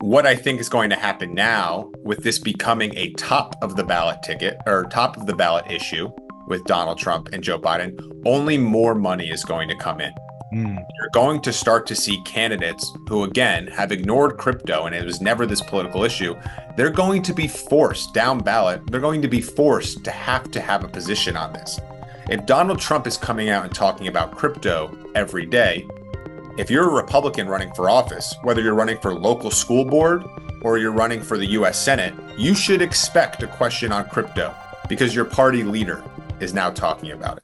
what I think is going to happen now with this becoming a top of the ballot ticket or top of the ballot issue with Donald Trump and Joe Biden, only more money is going to come in. Mm. You're going to start to see candidates who, again, have ignored crypto and it was never this political issue. They're going to be forced down ballot. They're going to be forced to have a position on this. If Donald Trump is coming out and talking about crypto every day, if you're a Republican running for office, whether you're running for local school board or you're running for the US Senate, you should expect a question on crypto because your party leader is now talking about it.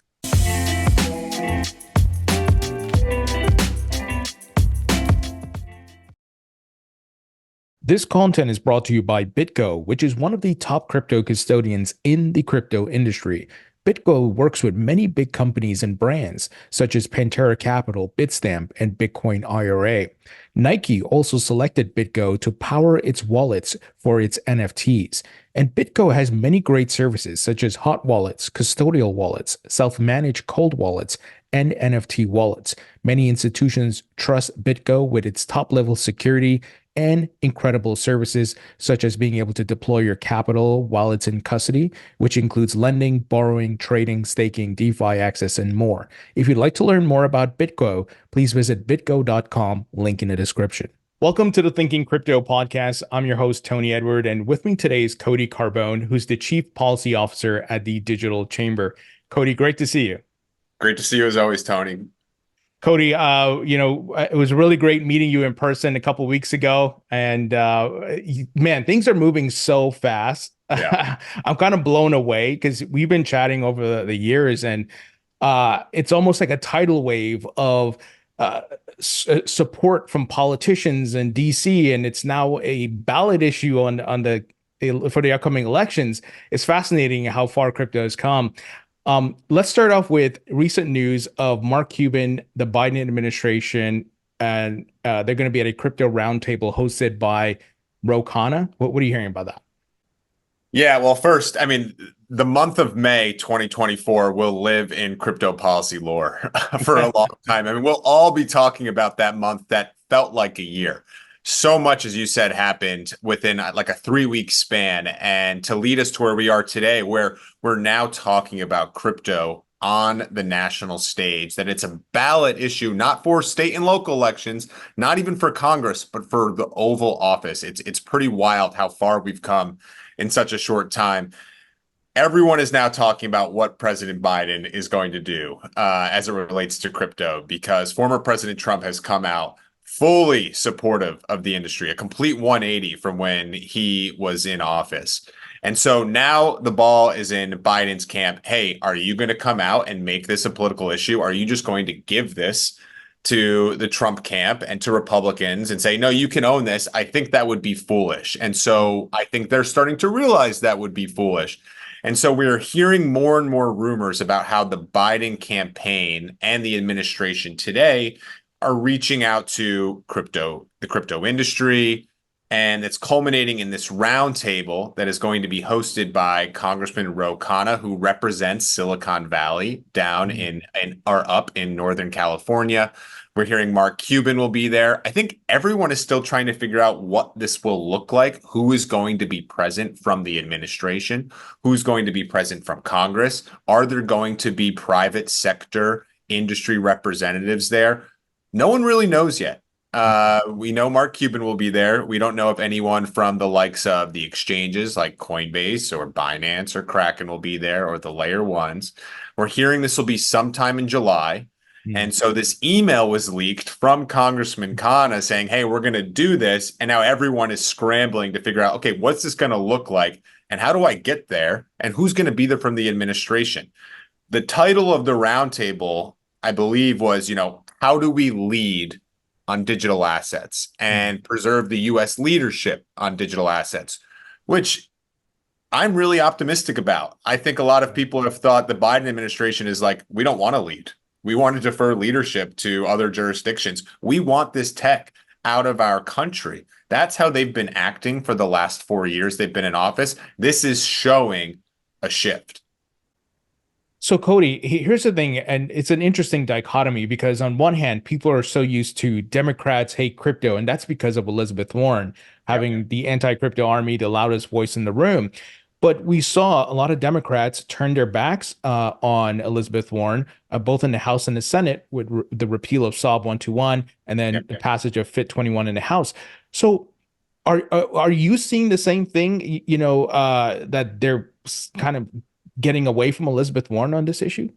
This content is brought to you by BitGo, which is one of the top crypto custodians in the crypto industry. BitGo works with many big companies and brands, such as Pantera Capital, Bitstamp, and Bitcoin IRA. Nike also selected BitGo to power its wallets for its NFTs. And BitGo has many great services, such as hot wallets, custodial wallets, self-managed cold wallets, and NFT wallets. Many institutions trust BitGo with its top-level security and incredible services, such as being able to deploy your capital while it's in custody, which includes lending, borrowing, trading, staking, DeFi access, and more. If you'd like to learn more about BitGo, please visit bitgo.com, link in the description. Welcome to the Thinking Crypto podcast. I'm your host, Tony Edward, and with me today is Cody Carbone, who's the Chief Policy Officer at the Digital Chamber. Cody, great to see you. Great to see you as always, Tony. Cody, it was really great meeting you in person a couple of weeks ago, and man, things are moving so fast. Yeah. I'm kind of blown away because we've been chatting over the years, and it's almost like a tidal wave of support from politicians in DC, and it's now a ballot issue for the upcoming elections. It's fascinating how far crypto has come. Let's start off with recent news of Mark Cuban, the Biden administration, and they're going to be at a crypto roundtable hosted by Khanna. What are you hearing about that? Yeah, well, first, I mean, the month of May 2024 will live in crypto policy lore for a long time. I mean, we'll all be talking about that month that felt like a year. So much, as you said, happened within like a 3-week span. And to lead us to where we are today, where we're now talking about crypto on the national stage, that it's a ballot issue, not for state and local elections, not even for Congress, but for the Oval Office. It's pretty wild how far we've come in such a short time. Everyone is now talking about what President Biden is going to do as it relates to crypto, because former President Trump has come out fully supportive of the industry, a complete 180 from when he was in office. And so now the ball is in Biden's camp. Hey, are you going to come out and make this a political issue? Are you just going to give this to the Trump camp and to Republicans and say, no, you can own this? I think that would be foolish. And so I think they're starting to realize that would be foolish. And so we're hearing more and more rumors about how the Biden campaign and the administration today are reaching out to the crypto industry, and it's culminating in this roundtable that is going to be hosted by Congressman Khanna, who represents Silicon Valley down up in Northern California. We're hearing Mark Cuban will be there. I think everyone is still trying to figure out what this will look like, who is going to be present from the administration, who's going to be present from Congress. Are there going to be private sector industry representatives there? No one really knows yet. We know Mark Cuban will be there. We don't know if anyone from the likes of the exchanges like Coinbase or Binance or Kraken will be there, or the layer ones. We're hearing this will be sometime in July. And so this email was leaked from Congressman Khanna saying, hey, we're going to do this. And now everyone is scrambling to figure out, okay, what's this going to look like? And how do I get there? And who's going to be there from the administration? The title of the roundtable, I believe, was, how do we lead on digital assets and preserve the U.S. leadership on digital assets, which I'm really optimistic about. I think a lot of people have thought the Biden administration is like, we don't want to lead. We want to defer leadership to other jurisdictions. We want this tech out of our country. That's how they've been acting for the last 4 years they've been in office. This is showing a shift. So, Cody, here's the thing, and it's an interesting dichotomy because on one hand, people are so used to Democrats hate crypto, and that's because of Elizabeth Warren Yep. having the anti-crypto army, the loudest voice in the room. But we saw a lot of Democrats turn their backs on Elizabeth Warren, both in the House and the Senate, with the repeal of SAB 121 and then Yep. the passage of FIT 21 in the House. So, are you seeing the same thing? That they're kind of getting away from Elizabeth Warren on this issue?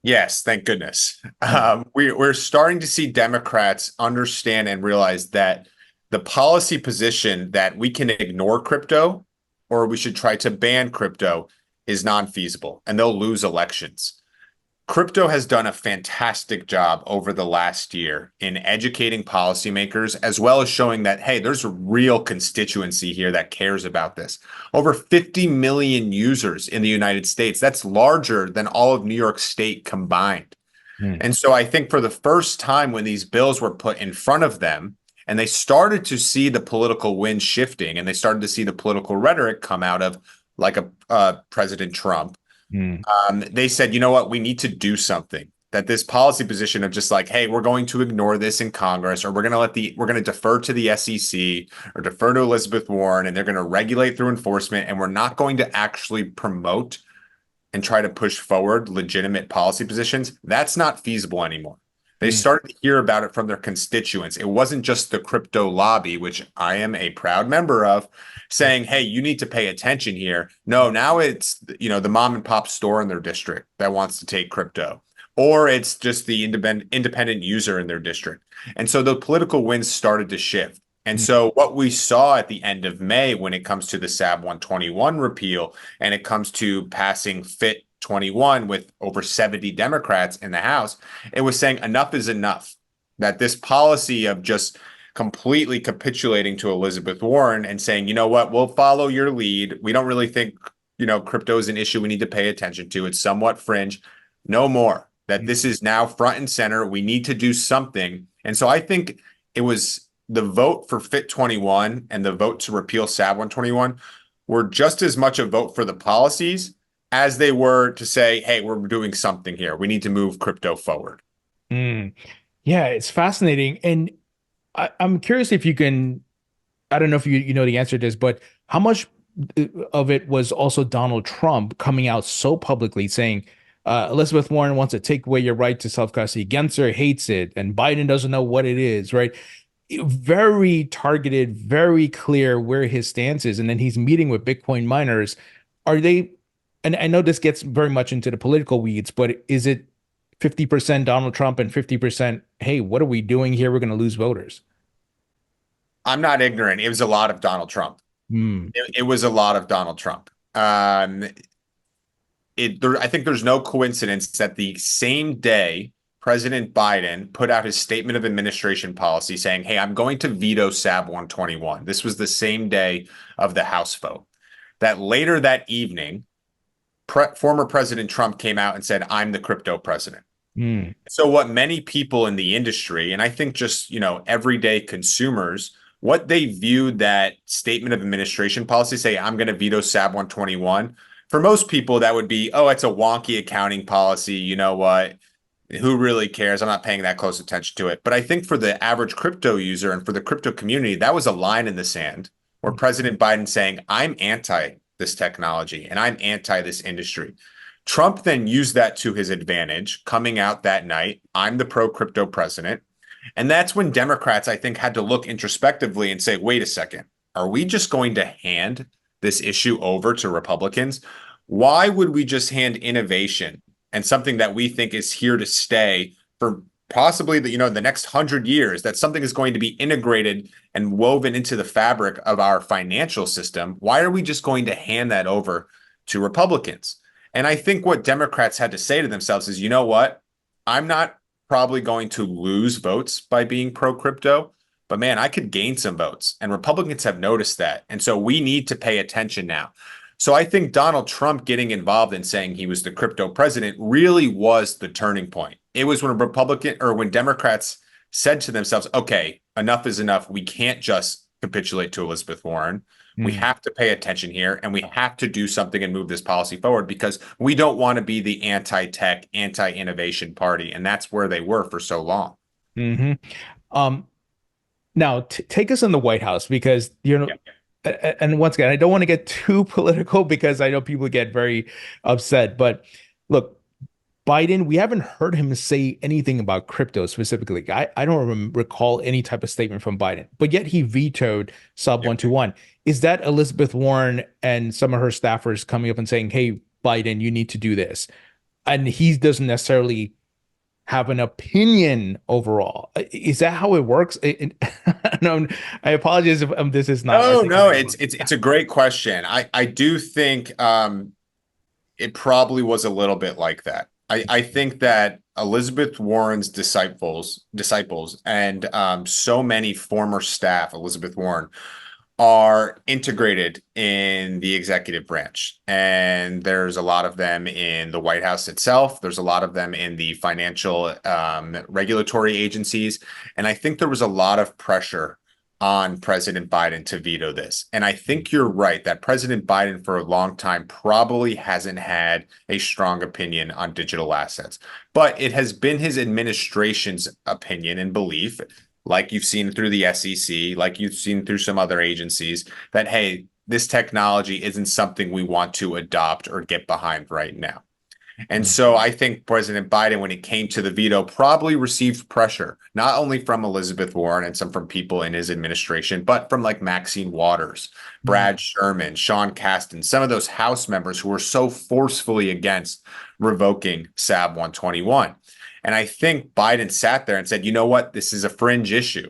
Yes, thank goodness. Mm, We're starting to see Democrats understand and realize that the policy position that we can ignore crypto or we should try to ban crypto is non-feasible, and they'll lose elections. Crypto has done a fantastic job over the last year in educating policymakers, as well as showing that, hey, there's a real constituency here that cares about this. Over 50 million users in the United States. That's larger than all of New York State combined. mm, And so I think for the first time when these bills were put in front of them, and they started to see the political wind shifting and they started to see the political rhetoric come out of like a President Trump, mm, they said, you know what, we need to do something. That this policy position of just like, hey, we're going to ignore this in Congress, or we're going to defer to the SEC or defer to Elizabeth Warren, and they're going to regulate through enforcement, and we're not going to actually promote and try to push forward legitimate policy positions. That's not feasible anymore. They mm, started to hear about it from their constituents. It wasn't just the crypto lobby, which I am a proud member of, saying, hey, you need to pay attention here. No, now it's, the mom and pop store in their district that wants to take crypto, or it's just the independent user in their district. And so the political winds started to shift. And mm, so what we saw at the end of May when it comes to the SAB 121 repeal and it comes to passing FIT 21 with over 70 Democrats in the House, it was saying enough is enough. That this policy of just completely capitulating to Elizabeth Warren and saying, you know what, we'll follow your lead. We don't really think, crypto is an issue we need to pay attention to. It's somewhat fringe. No more. That mm, this is now front and center. We need to do something. And so I think it was the vote for FIT 21 and the vote to repeal SAB 121 were just as much a vote for the policies as they were to say, hey, we're doing something here. We need to move crypto forward. mm. Yeah, it's fascinating. And I'm curious if you can, I don't know if you know the answer to this, but how much of it was also Donald Trump coming out so publicly saying, Elizabeth Warren wants to take away your right to self-custody. Gensler hates it, and Biden doesn't know what it is, right? Very targeted, very clear where his stance is. And then he's meeting with Bitcoin miners. Are they, and I know this gets very much into the political weeds, but is it 50% Donald Trump and 50%, hey, what are we doing here? We're going to lose voters. I'm not ignorant. It was a lot of Donald Trump. Hmm. It was a lot of Donald Trump. I think there's no coincidence that the same day President Biden put out his statement of administration policy saying, hey, I'm going to veto SAB 121. This was the same day of the House vote. That later that evening, former President Trump came out and said, I'm the crypto president. Hmm. So what many people in the industry, and I think just, everyday consumers, what they viewed that statement of administration policy, say, I'm going to veto SAB 121. For most people, that would be, oh, it's a wonky accounting policy. You know what? Who really cares? I'm not paying that close attention to it. But I think for the average crypto user and for the crypto community, that was a line in the sand where President Biden saying, I'm anti this technology and I'm anti this industry. Trump then used that to his advantage, coming out that night, I'm the pro crypto president. And that's when Democrats, I think, had to look introspectively and say, wait a second, are we just going to hand this issue over to Republicans? Why would we just hand innovation and something that we think is here to stay for possibly the next 100 years, that something is going to be integrated and woven into the fabric of our financial system? Why are we just going to hand that over to Republicans? And I think what Democrats had to say to themselves is, you know what? I'm not probably going to lose votes by being pro crypto, but man, I could gain some votes. And Republicans have noticed that. And so we need to pay attention now. So I think Donald Trump getting involved in saying he was the crypto president really was the turning point. It was when Democrats said to themselves, okay, enough is enough. We can't just capitulate to Elizabeth Warren. We Mm. have to pay attention here, and we have to do something and move this policy forward because we don't want to be the anti-tech, anti-innovation party. And that's where they were for so long. Hmm. Um, Now, take us in the White House because, Yeah. and once again, I don't want to get too political because I know people get very upset. But look, Biden, we haven't heard him say anything about crypto specifically. I don't recall any type of statement from Biden, but yet he vetoed Sub Yeah. 121. Is that Elizabeth Warren and some of her staffers coming up and saying, hey, Biden, you need to do this? And he doesn't necessarily have an opinion overall. Is that how it works? No, I apologize if this is not Oh no, articulated. it's a great question. I do think it probably was a little bit like that. I think that Elizabeth Warren's disciples and so many former staff, Elizabeth Warren, are integrated in the executive branch. And there's a lot of them in the White House itself. There's a lot of them in the financial regulatory agencies. And I think there was a lot of pressure on President Biden to veto this. And I think you're right that President Biden for a long time probably hasn't had a strong opinion on digital assets, but it has been his administration's opinion and belief, like you've seen through the SEC, like you've seen through some other agencies, that, hey, this technology isn't something we want to adopt or get behind right now. And so I think President Biden, when it came to the veto, probably received pressure, not only from Elizabeth Warren and some from people in his administration, but from like Maxine Waters, Mm. Brad Sherman, Sean Casten, some of those House members who were so forcefully against revoking SAB 121. And I think Biden sat there and said, you know what, this is a fringe issue.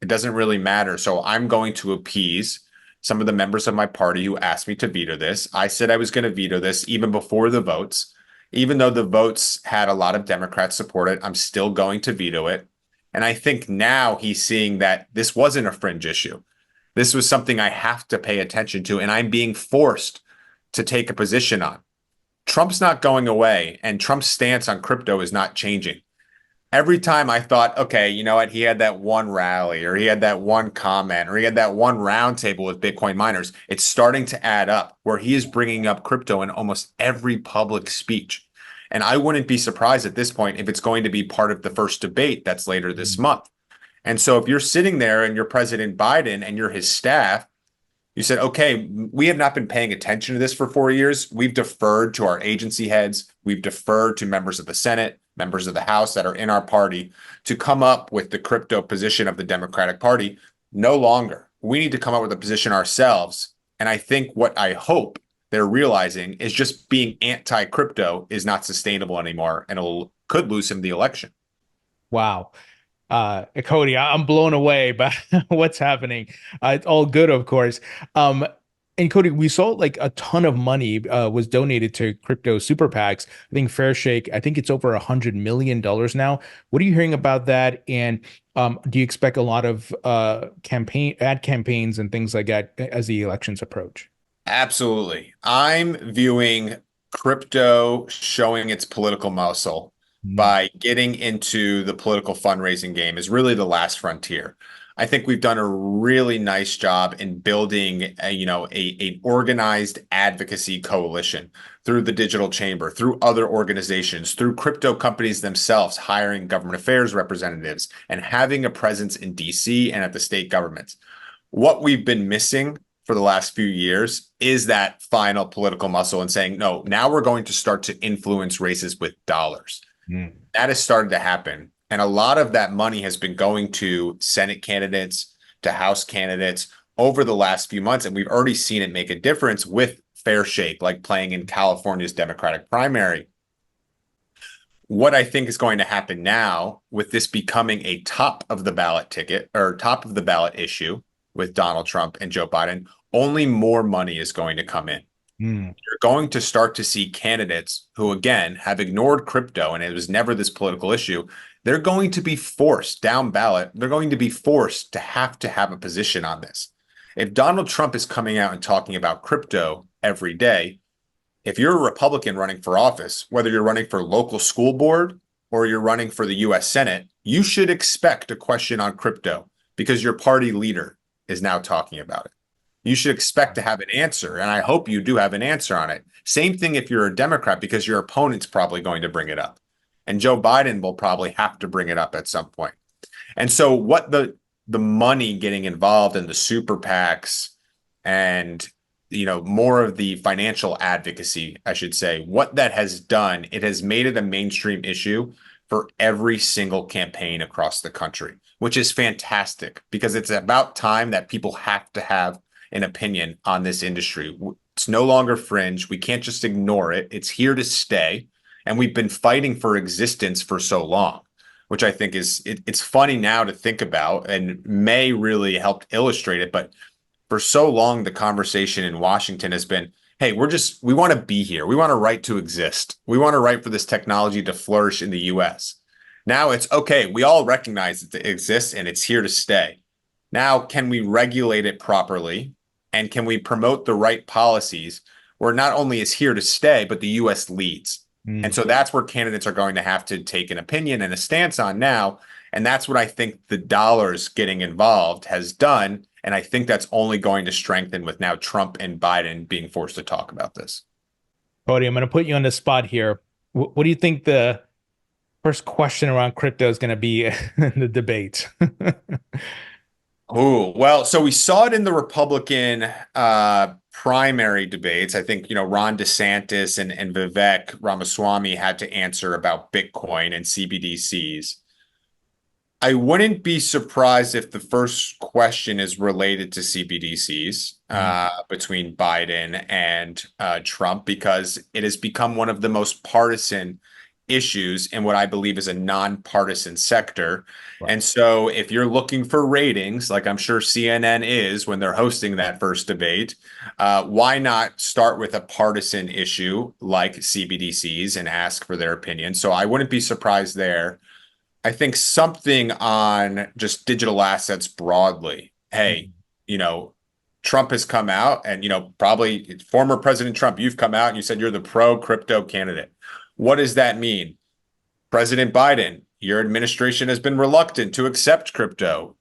It doesn't really matter. So I'm going to appease some of the members of my party who asked me to veto this. I said I was going to veto this even before the votes. Even though the votes had a lot of Democrats support it, I'm still going to veto it. And I think now he's seeing that this wasn't a fringe issue. This was something I have to pay attention to, and I'm being forced to take a position on. Trump's not going away, and Trump's stance on crypto is not changing. Every time I thought, okay, you know what, he had that one rally, or he had that one comment, or he had that one roundtable with Bitcoin miners, it's starting to add up where he is bringing up crypto in almost every public speech. And I wouldn't be surprised at this point if it's going to be part of the first debate that's later this month. And so if you're sitting there and you're President Biden and you're his staff, you said, okay, we have not been paying attention to this for 4 years. We've deferred to our agency heads. We've deferred to members of the Senate, members of the House that are in our party to come up with the crypto position of the Democratic Party. No longer. We need to come up with a position ourselves. And I think what I hope they're realizing is just being anti-crypto is not sustainable anymore, and it could lose him the election. Wow. Cody, I'm blown away by what's happening. It's all good, of course. And Cody, we saw like a ton of money was donated to crypto super PACs. I think Fair Shake, I think it's over $100 million now. What are you hearing about that? And do you expect a lot of ad campaigns and things like that as the elections approach? Absolutely. I'm viewing crypto showing its political muscle Mm. by getting into the political fundraising game is really the last frontier. I think we've done a really nice job in building a organized advocacy coalition through the digital chamber, through other organizations, through crypto companies themselves, hiring government affairs representatives and having a presence in DC and at the state governments. What we've been missing for the last few years is that final political muscle and saying, no, now we're going to start to influence races with dollars. Mm. That has started to happen. And a lot of that money has been going to Senate candidates, to House candidates over the last few months. And we've already seen it make a difference with Fair Shake, like playing in California's Democratic primary. What I think is going to happen now with this becoming a top of the ballot ticket or top of the ballot issue with Donald Trump and Joe Biden, only more money is going to come in. Mm. You're going to start to see candidates who, again, have ignored crypto and it was never this political issue. They're going to be forced down ballot. They're going to be forced to have a position on this. If Donald Trump is coming out and talking about crypto every day, if you're a Republican running for office, whether you're running for local school board or you're running for the US Senate, you should expect a question on crypto because your party leader is now talking about it. You should expect to have an answer, and I hope you do have an answer on it. Same thing if you're a Democrat, because your opponent's probably going to bring it up, and Joe Biden will probably have to bring it up at some point. And so, what the money getting involved in the super PACs and more of the financial advocacy, I should say, what that has done, it has made it a mainstream issue for every single campaign across the country, which is fantastic because it's about time that people have to have an opinion on this industry. It's no longer fringe. We can't just ignore it. It's here to stay. And we've been fighting for existence for so long, which I think it's funny now to think about, and May really helped illustrate it. But for so long, the conversation in Washington has been, hey, we want to be here. We want a right to exist. We want a right for this technology to flourish in the US. Now it's okay. We all recognize it exists and it's here to stay. Now, can we regulate it properly? And can we promote the right policies where not only is here to stay, but the US leads? And so that's where candidates are going to have to take an opinion and a stance on now. And that's what I think the dollars getting involved has done. And I think that's only going to strengthen with now Trump and Biden being forced to talk about this. Cody, I'm going to put you on the spot here. What do you think the first question around crypto is going to be in the debate? Oh, well, so we saw it in the Republican primary debates. I think, Ron DeSantis and Vivek Ramaswamy had to answer about Bitcoin and CBDCs. I wouldn't be surprised if the first question is related to CBDCs between Biden and Trump, because it has become one of the most partisan issues in what I believe is a nonpartisan sector. Right. And so if you're looking for ratings, like I'm sure CNN is when they're hosting that first debate, why not start with a partisan issue like CBDCs and ask for their opinion? So I wouldn't be surprised there. I think something on just digital assets broadly. Hey, Trump has come out and, probably former President Trump, you've come out and you said you're the pro crypto candidate. What does that mean? President Biden, your administration has been reluctant to accept crypto.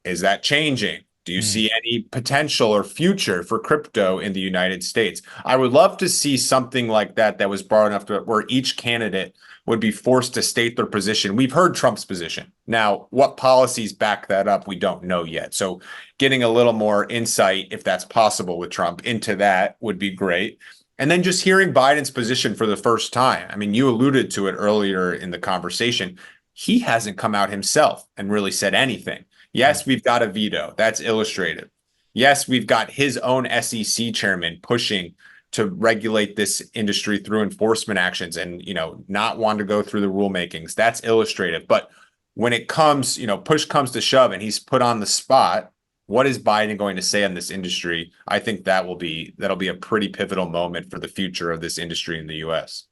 Is that changing? Do you see any potential or future for crypto in the United States? I would love to see something like that was broad enough to where each candidate would be forced to state their position. We've heard Trump's position. Now, what policies back that up, we don't know yet. So getting a little more insight, if that's possible with Trump, into that would be great. And then just hearing Biden's position for the first time. I mean, you alluded to it earlier in the conversation. He hasn't come out himself and really said anything. Yes, we've got a veto. That's illustrative. Yes, we've got his own SEC chairman pushing to regulate this industry through enforcement actions and, not want to go through the rulemakings. That's illustrative. But when it comes, push comes to shove and he's put on the spot, what is Biden going to say on this industry? I think that'll be a pretty pivotal moment for the future of this industry in the US.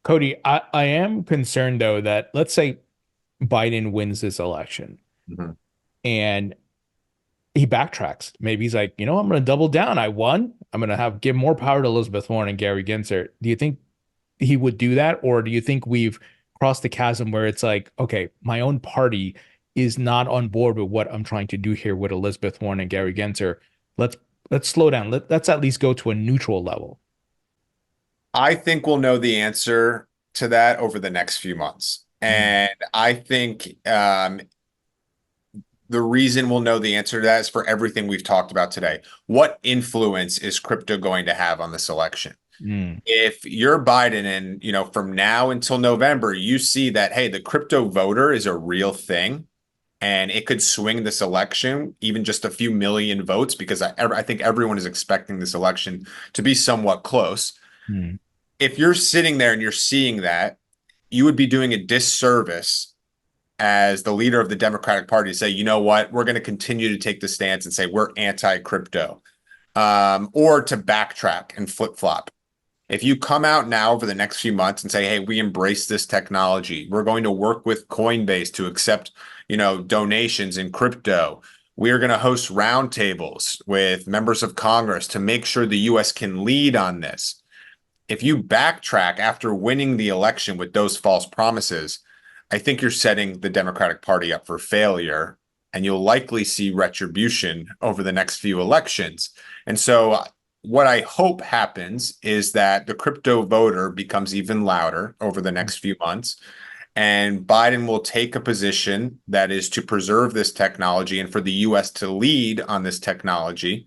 Cody, I am concerned, though, that let's say Biden wins this election and he backtracks. Maybe he's like, I'm going to double down. I won. I'm going to give more power to Elizabeth Warren and Gary Gensler. Do you think he would do that? Or do you think we've crossed the chasm where it's like, okay, my own party is not on board with what I'm trying to do here with Elizabeth Warren and Gary Gensler? Let's slow down. Let's at least go to a neutral level. I think we'll know the answer to that over the next few months. And I think the reason we'll know the answer to that is for everything we've talked about today. What influence is crypto going to have on this election? If you're Biden and, from now until November, you see that, hey, the crypto voter is a real thing and it could swing this election, even just a few million votes, because I think everyone is expecting this election to be somewhat close. If you're sitting there and you're seeing that, you would be doing a disservice as the leader of the Democratic Party to say, you know what, we're going to continue to take the stance and say we're anti-crypto, or to backtrack and flip-flop. If you come out now over the next few months and say, hey, we embrace this technology, we're going to work with Coinbase to accept, donations in crypto. We are going to host roundtables with members of Congress to make sure the U.S. can lead on this. If you backtrack after winning the election with those false promises, I think you're setting the Democratic Party up for failure. and you'll likely see retribution over the next few elections. And so what I hope happens is that the crypto voter becomes even louder over the next few months, and Biden will take a position that is to preserve this technology and for the US to lead on this technology.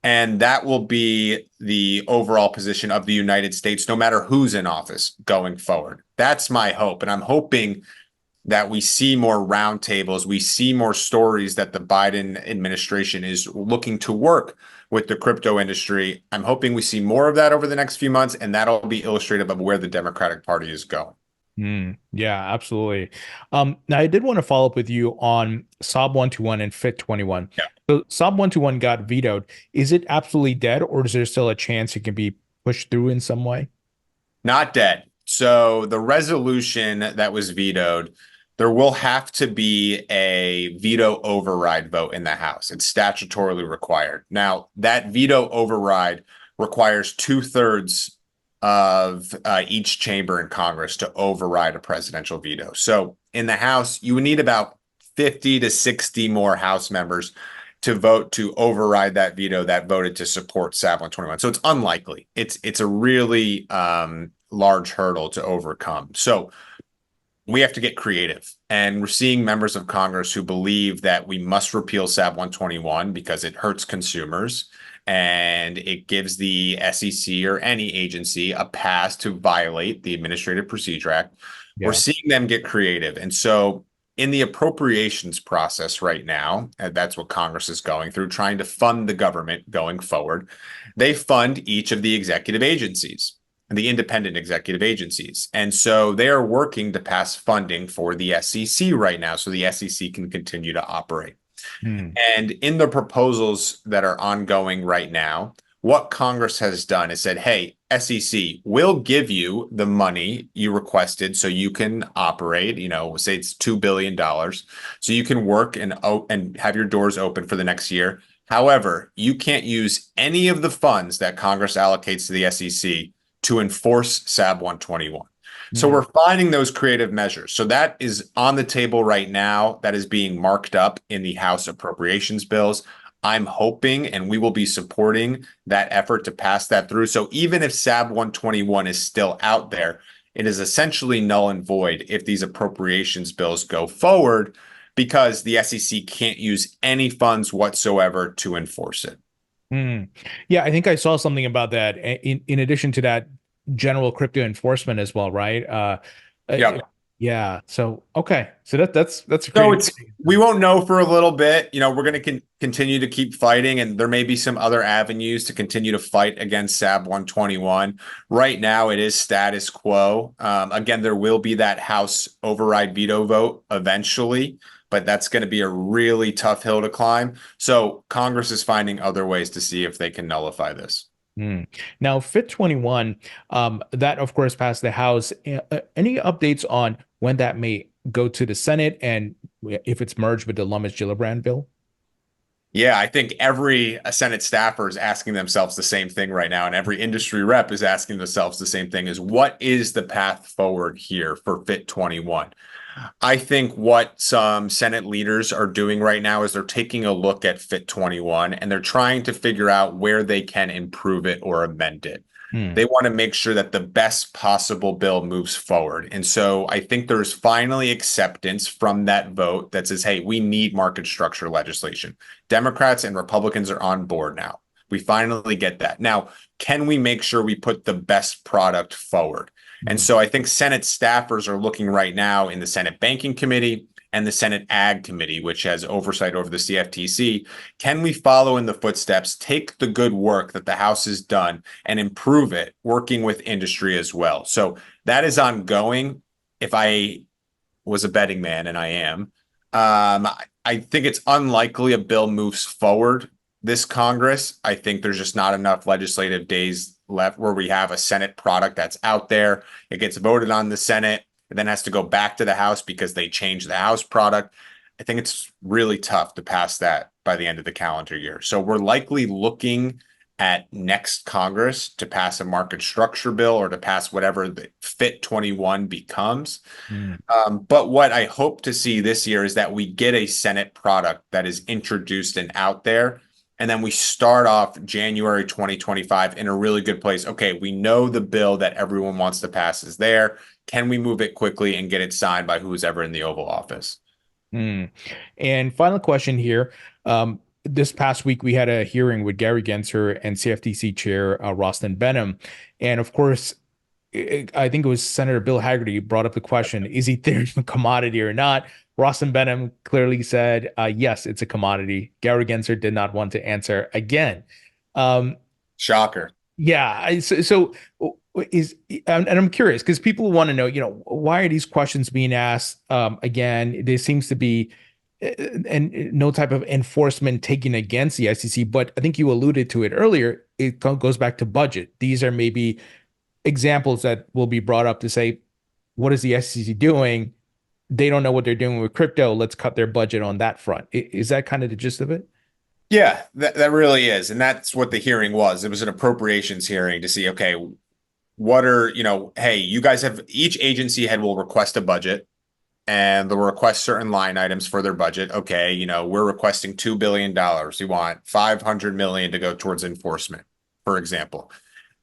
And that will be the overall position of the United States, no matter who's in office going forward. That's my hope. And I'm hoping that we see more roundtables, we see more stories that the Biden administration is looking to work with the crypto industry. I'm hoping we see more of that over the next few months, and that'll be illustrative of where the Democratic Party is going. Yeah, absolutely. Now I did want to follow up with you on SAB 121 and FIT21. Yeah. So SAB 121 got vetoed. Is it absolutely dead, or is there still a chance it can be pushed through in some way? Not dead. So the resolution that was vetoed, there will have to be a veto override vote in the House. It's statutorily required. Now, that veto override requires 2/3 of each chamber in Congress to override a presidential veto. So in the House, you would need about 50 to 60 more House members to vote to override that veto that voted to support SAB 121. So it's unlikely. It's a really large hurdle to overcome. So we have to get creative. And we're seeing members of Congress who believe that we must repeal SAB 121 because it hurts consumers and it gives the SEC or any agency a pass to violate the Administrative Procedure Act. Yeah. We're seeing them get creative. And so in the appropriations process right now, and that's what Congress is going through, trying to fund the government going forward, they fund each of the executive agencies and the independent executive agencies. And so they are working to pass funding for the SEC right now so the SEC can continue to operate. And in the proposals that are ongoing right now, what Congress has done is said, hey, SEC, we'll give you the money you requested so you can operate, say it's $2 billion, so you can work and have your doors open for the next year. However, you can't use any of the funds that Congress allocates to the SEC to enforce SAB 121. So we're finding those creative measures. So that is on the table right now. That is being marked up in the House appropriations bills. I'm hoping, and we will be supporting that effort to pass that through. So even if SAB 121 is still out there, it is essentially null and void if these appropriations bills go forward because the SEC can't use any funds whatsoever to enforce it. Yeah, I think I saw something about that. In addition to that, general crypto enforcement as well, right? Yeah. So okay. So that's so we won't know for a little bit. We're going to continue to keep fighting, and there may be some other avenues to continue to fight against SAB 121. Right now, it is status quo. Again, there will be that House override veto vote eventually, but that's going to be a really tough hill to climb. So Congress is finding other ways to see if they can nullify this. Now, FIT21, that of course passed the House. Any updates on when that may go to the Senate and if it's merged with the Lummis-Gillibrand bill? Yeah, I think every Senate staffer is asking themselves the same thing right now, and every industry rep is asking themselves the same thing: is what is the path forward here for FIT21? I think what some Senate leaders are doing right now is they're taking a look at FIT21 and they're trying to figure out where they can improve it or amend it. They want to make sure that the best possible bill moves forward. And so I think there's finally acceptance from that vote that says, hey, we need market structure legislation. Democrats and Republicans are on board now. We finally get that. Now, can we make sure we put the best product forward? And so I think Senate staffers are looking right now in the Senate Banking Committee and the Senate Ag Committee, which has oversight over the CFTC. Can we follow in the footsteps, take the good work that the House has done and improve it, working with industry as well? So that is ongoing. If I was a betting man, and I am, I think it's unlikely a bill moves forward this Congress. I think there's just not enough legislative days left where we have a Senate product that's out there. It gets voted on the Senate, and then has to go back to the House because they changed the House product. I think it's really tough to pass that by the end of the calendar year. So we're likely looking at next Congress to pass a market structure bill or to pass whatever the FIT21 becomes. Mm. But what I hope to see this year is that we get a Senate product that is introduced and out there. And then we start off January 2025 in a really good place. Okay, we know the bill that everyone wants to pass is there. Can we move it quickly and get it signed by who's ever in the Oval Office? Mm. And final question here. This past week, we had a hearing with Gary Gensler and CFTC Chair Rostin Benham. And of course, I think it was Senator Bill Hagerty brought up the question, is Ethereum a commodity or not? Rostin Benham clearly said, yes, it's a commodity. Gary Gensler did not want to answer again. Shocker. Yeah. So and I'm curious because people want to know, why are these questions being asked again? There seems to be and no type of enforcement taken against the SEC, but I think you alluded to it earlier. It goes back to budget. These are maybe examples that will be brought up to say, what is the SEC doing? They don't know what they're doing with crypto. Let's cut their budget on that front. Is that kind of the gist of it? Yeah, that really is. And that's what the hearing was. It was an appropriations hearing to see, okay, what are, hey, you guys have, each agency head will request a budget and they'll request certain line items for their budget. Okay, we're requesting $2 billion. We want 500 million to go towards enforcement, for example.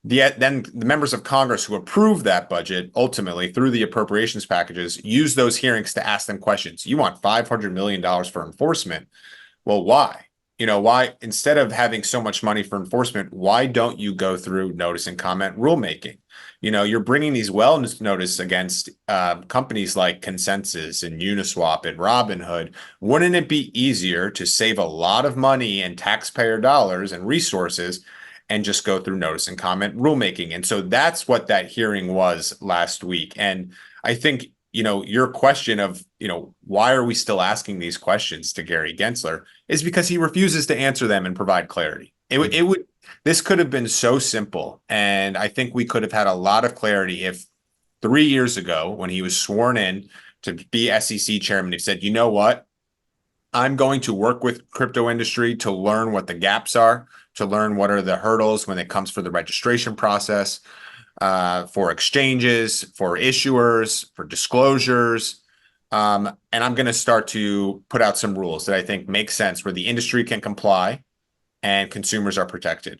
Then the members of Congress who approve that budget ultimately through the appropriations packages use those hearings to ask them questions. You want $500 million for enforcement. Well, why? Why, instead of having so much money for enforcement, why don't you go through notice and comment rulemaking? You're bringing these wellness notice against companies like Consensus and Uniswap and Robinhood. Wouldn't it be easier to save a lot of money and taxpayer dollars and resources and just go through notice and comment rulemaking? And so that's what that hearing was last week. And I think, your question of, why are we still asking these questions to Gary Gensler is because he refuses to answer them and provide clarity. This could have been so simple. And I think we could have had a lot of clarity if 3 years ago, when he was sworn in to be SEC chairman, he said, you know what? I'm going to work with crypto industry to learn what the gaps are, to learn what are the hurdles when it comes for the registration process, for exchanges, for issuers, for disclosures. And I'm going to start to put out some rules that I think make sense where the industry can comply and consumers are protected.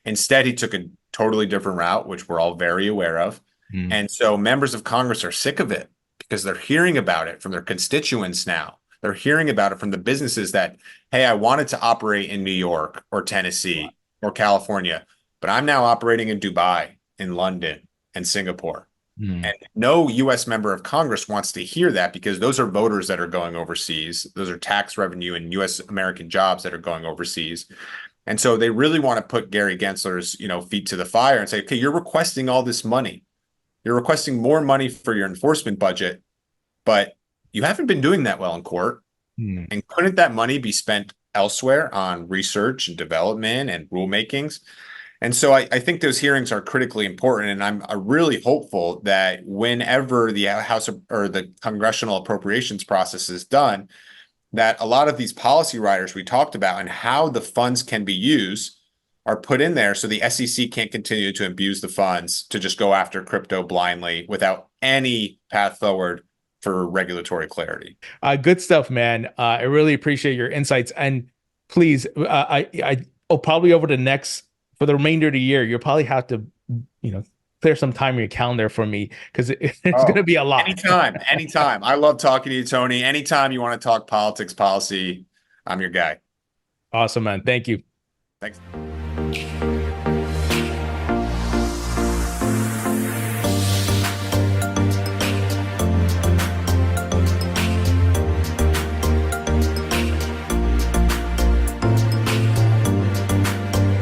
Instead, he took a totally different route, which we're all very aware of. Mm. And so members of Congress are sick of it because they're hearing about it from their constituents now. They're hearing about it from the businesses that, hey, I wanted to operate in New York or Tennessee or California, but I'm now operating in Dubai, in London, and Singapore. And no U.S. member of Congress wants to hear that because those are voters that are going overseas. Those are tax revenue and U.S. American jobs that are going overseas. And so they really want to put Gary Gensler's, feet to the fire and say, okay, you're requesting all this money. You're requesting more money for your enforcement budget, but you haven't been doing that well in court. And couldn't that money be spent elsewhere on research and development and rulemakings? And so I think those hearings are critically important. And I'm really hopeful that whenever the House or the congressional appropriations process is done, that a lot of these policy riders we talked about and how the funds can be used are put in there so the SEC can't continue to abuse the funds to just go after crypto blindly without any path forward for regulatory clarity. Good stuff, man. I really appreciate your insights. And please, probably over for the remainder of the year, you'll probably have to, clear some time in your calendar for me because it's going to be a lot. Anytime. I love talking to you, Tony. Anytime you want to talk politics, policy, I'm your guy. Awesome, man. Thank you. Thanks.